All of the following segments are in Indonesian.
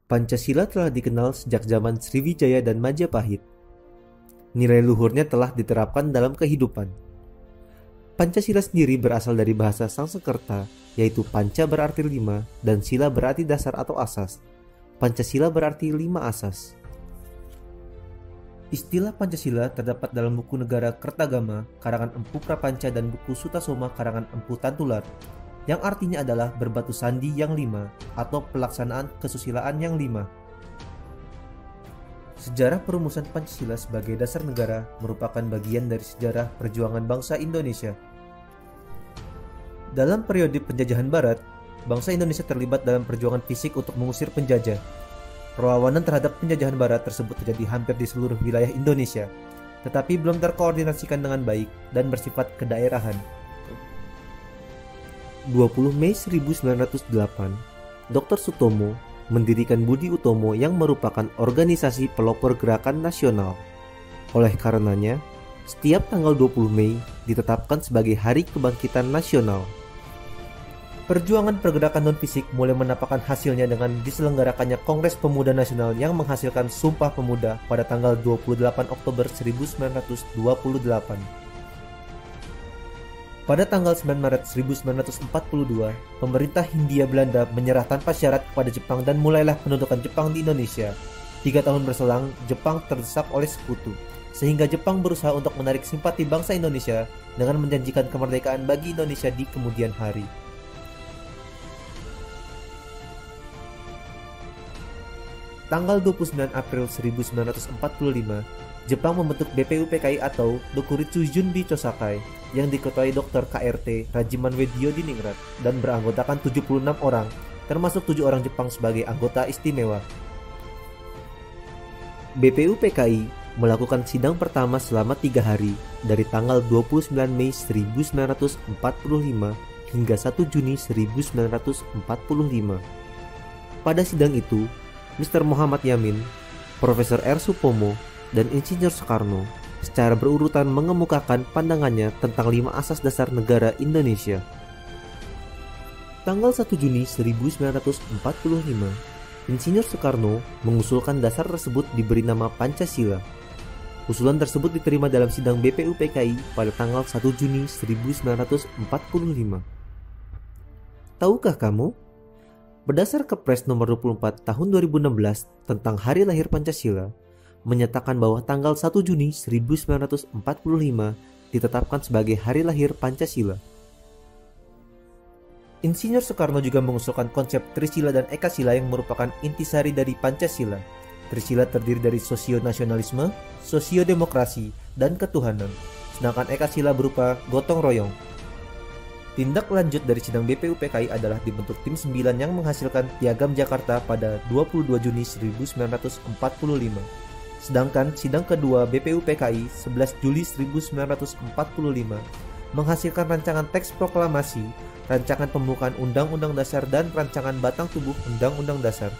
Pancasila telah dikenal sejak zaman Sriwijaya dan Majapahit. Nilai luhurnya telah diterapkan dalam kehidupan. Pancasila sendiri berasal dari bahasa Sanskerta, yaitu panca berarti 5 dan sila berarti dasar atau asas. Pancasila berarti 5 asas. Istilah Pancasila terdapat dalam buku Negara Kertagama karangan Empu Prapanca dan buku Sutasoma karangan Empu Tantular, yang artinya adalah berbatu sandi yang 5 atau pelaksanaan kesusilaan yang 5. Sejarah perumusan Pancasila sebagai dasar negara merupakan bagian dari sejarah perjuangan bangsa Indonesia. Dalam periode penjajahan Barat, bangsa Indonesia terlibat dalam perjuangan fisik untuk mengusir penjajah. Perlawanan terhadap penjajahan Barat tersebut terjadi hampir di seluruh wilayah Indonesia, tetapi belum terkoordinasikan dengan baik dan bersifat kedaerahan. 20 Mei 1908, Dr. Sutomo mendirikan Budi Utomo yang merupakan organisasi pelopor gerakan nasional. Oleh karenanya, setiap tanggal 20 Mei ditetapkan sebagai Hari Kebangkitan Nasional. Perjuangan pergerakan non-fisik mulai menampakkan hasilnya dengan diselenggarakannya Kongres Pemuda Nasional yang menghasilkan Sumpah Pemuda pada tanggal 28 Oktober 1928. Pada tanggal 9 Maret 1942, pemerintah Hindia Belanda menyerah tanpa syarat kepada Jepang dan mulailah pendudukan Jepang di Indonesia. 3 tahun berselang, Jepang terdesak oleh sekutu, sehingga Jepang berusaha untuk menarik simpati bangsa Indonesia dengan menjanjikan kemerdekaan bagi Indonesia di kemudian hari. Tanggal 29 April 1945, Jepang membentuk BPUPKI atau Dokuritsu Junbi Chosakai yang diketuai Dr. KRT Rajiman Weddio di Ningrat dan beranggotakan 76 orang, termasuk 7 orang Jepang sebagai anggota istimewa. BPUPKI melakukan sidang pertama selama 3 hari dari tanggal 29 Mei 1945 hingga 1 Juni 1945. Pada sidang itu, Mr. Muhammad Yamin, Profesor R. Supomo, dan Insinyur Soekarno secara berurutan mengemukakan pandangannya tentang 5 asas dasar negara Indonesia. Tanggal 1 Juni 1945, Insinyur Soekarno mengusulkan dasar tersebut diberi nama Pancasila. Usulan tersebut diterima dalam sidang BPUPKI pada tanggal 1 Juni 1945. Tahukah kamu? Berdasar Kepres nomor 24 tahun 2016 tentang Hari Lahir Pancasila, menyatakan bahwa tanggal 1 Juni 1945 ditetapkan sebagai Hari Lahir Pancasila. Insinyur Soekarno juga mengusulkan konsep Trisila dan Ekasila yang merupakan intisari dari Pancasila. Trisila terdiri dari sosio-nasionalisme, sosio-demokrasi, dan ketuhanan, sedangkan Ekasila berupa gotong royong. Tindak lanjut dari sidang BPUPKI adalah dibentuk tim 9 yang menghasilkan Piagam Jakarta pada 22 Juni 1945. Sedangkan sidang kedua BPUPKI 11 Juli 1945 menghasilkan rancangan teks proklamasi, rancangan pembukaan Undang-Undang Dasar dan rancangan batang tubuh Undang-Undang Dasar.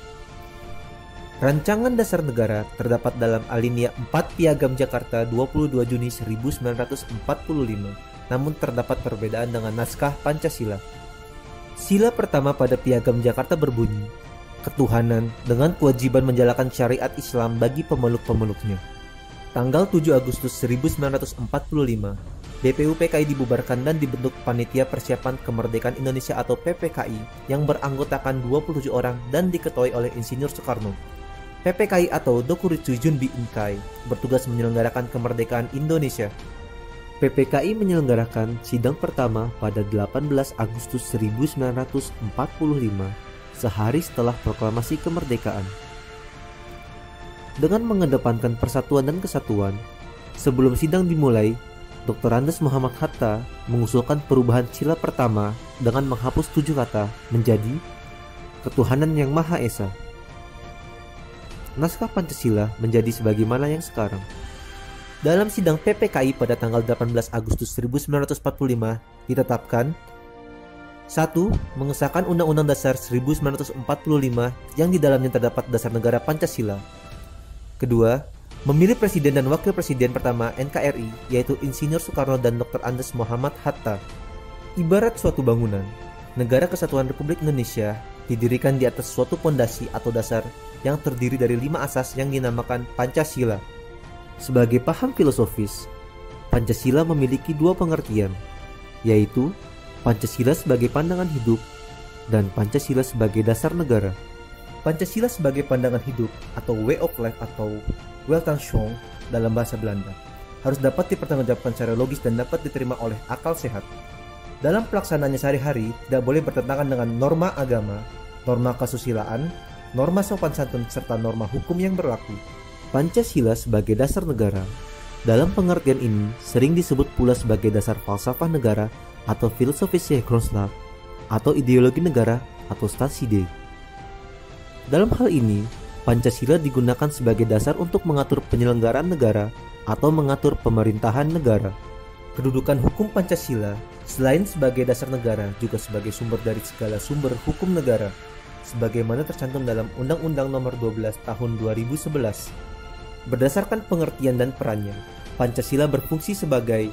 Rancangan Dasar Negara terdapat dalam alinea 4 Piagam Jakarta 22 Juni 1945, namun terdapat perbedaan dengan naskah Pancasila. Sila pertama pada Piagam Jakarta berbunyi, ketuhanan dengan kewajiban menjalankan syariat Islam bagi pemeluk-pemeluknya. Tanggal 7 Agustus 1945, BPUPKI dibubarkan dan dibentuk Panitia Persiapan Kemerdekaan Indonesia atau PPKI yang beranggotakan 27 orang dan diketuai oleh Insinyur Soekarno. PPKI atau Dokuritsu Junbi Inkai bertugas menyelenggarakan kemerdekaan Indonesia. PPKI menyelenggarakan sidang pertama pada 18 Agustus 1945, sehari setelah proklamasi kemerdekaan. Dengan mengedepankan persatuan dan kesatuan, sebelum sidang dimulai, Dr. Andes Muhammad Hatta mengusulkan perubahan sila pertama dengan menghapus 7 kata menjadi ketuhanan yang Maha Esa. Naskah Pancasila menjadi sebagaimana yang sekarang. Dalam sidang PPKI pada tanggal 18 Agustus 1945 ditetapkan 1. Mengesahkan Undang-Undang Dasar 1945 yang di dalamnya terdapat dasar negara Pancasila. Kedua, memilih Presiden dan Wakil Presiden pertama NKRI, yaitu Insinyur Soekarno dan Dr. Andes Muhammad Hatta. Ibarat suatu bangunan, Negara Kesatuan Republik Indonesia didirikan di atas suatu pondasi atau dasar yang terdiri dari 5 asas yang dinamakan Pancasila. Sebagai paham filosofis, Pancasila memiliki 2 pengertian, yaitu Pancasila sebagai pandangan hidup dan Pancasila sebagai dasar negara. Pancasila sebagai pandangan hidup atau way of life atau Weltanschauung dalam bahasa Belanda harus dapat dipertanggungjawabkan secara logis dan dapat diterima oleh akal sehat. Dalam pelaksanaannya sehari-hari, tidak boleh bertentangan dengan norma agama, norma kesusilaan, norma sopan santun, serta norma hukum yang berlaku. Pancasila sebagai dasar negara, dalam pengertian ini sering disebut pula sebagai dasar falsafah negara atau filosofische grondslag atau ideologi negara atau Staatsidee. Dalam hal ini, Pancasila digunakan sebagai dasar untuk mengatur penyelenggaraan negara atau mengatur pemerintahan negara. Kedudukan hukum Pancasila selain sebagai dasar negara juga sebagai sumber dari segala sumber hukum negara, sebagaimana tercantum dalam Undang-Undang Nomor 12 Tahun 2011. Berdasarkan pengertian dan perannya, Pancasila berfungsi sebagai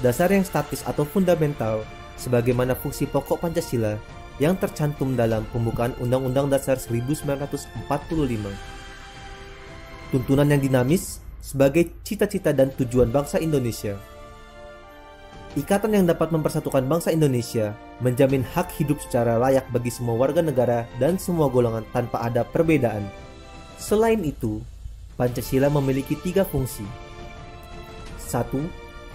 dasar yang statis atau fundamental, sebagaimana fungsi pokok Pancasila yang tercantum dalam pembukaan Undang-Undang Dasar 1945. Tuntunan yang dinamis sebagai cita-cita dan tujuan bangsa Indonesia. Ikatan yang dapat mempersatukan bangsa Indonesia, menjamin hak hidup secara layak bagi semua warga negara dan semua golongan tanpa ada perbedaan. Selain itu, Pancasila memiliki 3 fungsi. 1.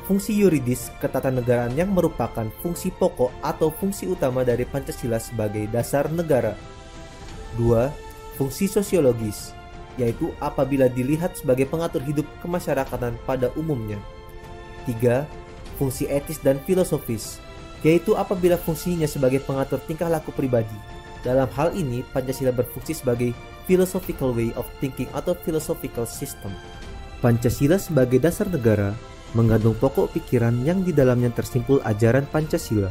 Fungsi yuridis ketatanegaraan yang merupakan fungsi pokok atau fungsi utama dari Pancasila sebagai dasar negara. 2. Fungsi sosiologis, yaitu apabila dilihat sebagai pengatur hidup kemasyarakatan pada umumnya. 3. Fungsi etis dan filosofis, yaitu apabila fungsinya sebagai pengatur tingkah laku pribadi. Dalam hal ini, Pancasila berfungsi sebagai philosophical way of thinking atau philosophical system. Pancasila sebagai dasar negara mengandung pokok pikiran yang di dalamnya tersimpul ajaran Pancasila,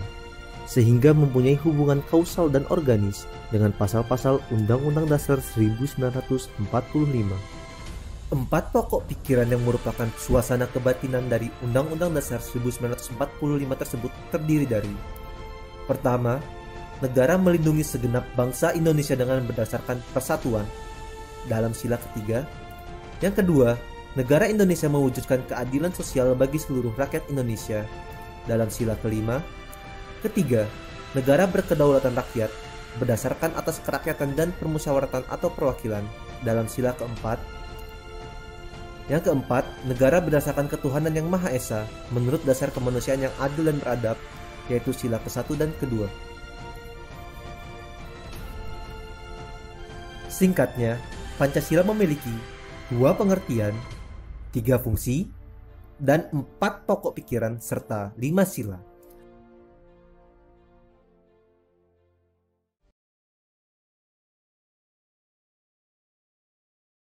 sehingga mempunyai hubungan kausal dan organis dengan pasal-pasal Undang-Undang Dasar 1945. 4 pokok pikiran yang merupakan suasana kebatinan dari Undang-Undang Dasar 1945 tersebut terdiri dari: pertama, negara melindungi segenap bangsa Indonesia dengan berdasarkan persatuan dalam sila ketiga. Yang kedua, negara Indonesia mewujudkan keadilan sosial bagi seluruh rakyat Indonesia dalam sila kelima. Ketiga, negara berkedaulatan rakyat berdasarkan atas kerakyatan dan permusyawaratan atau perwakilan dalam sila keempat. Yang keempat, negara berdasarkan ketuhanan yang Maha Esa menurut dasar kemanusiaan yang adil dan beradab, yaitu sila ke-1 dan ke-2. Singkatnya, Pancasila memiliki 2 pengertian, 3 fungsi, dan 4 pokok pikiran serta 5 sila.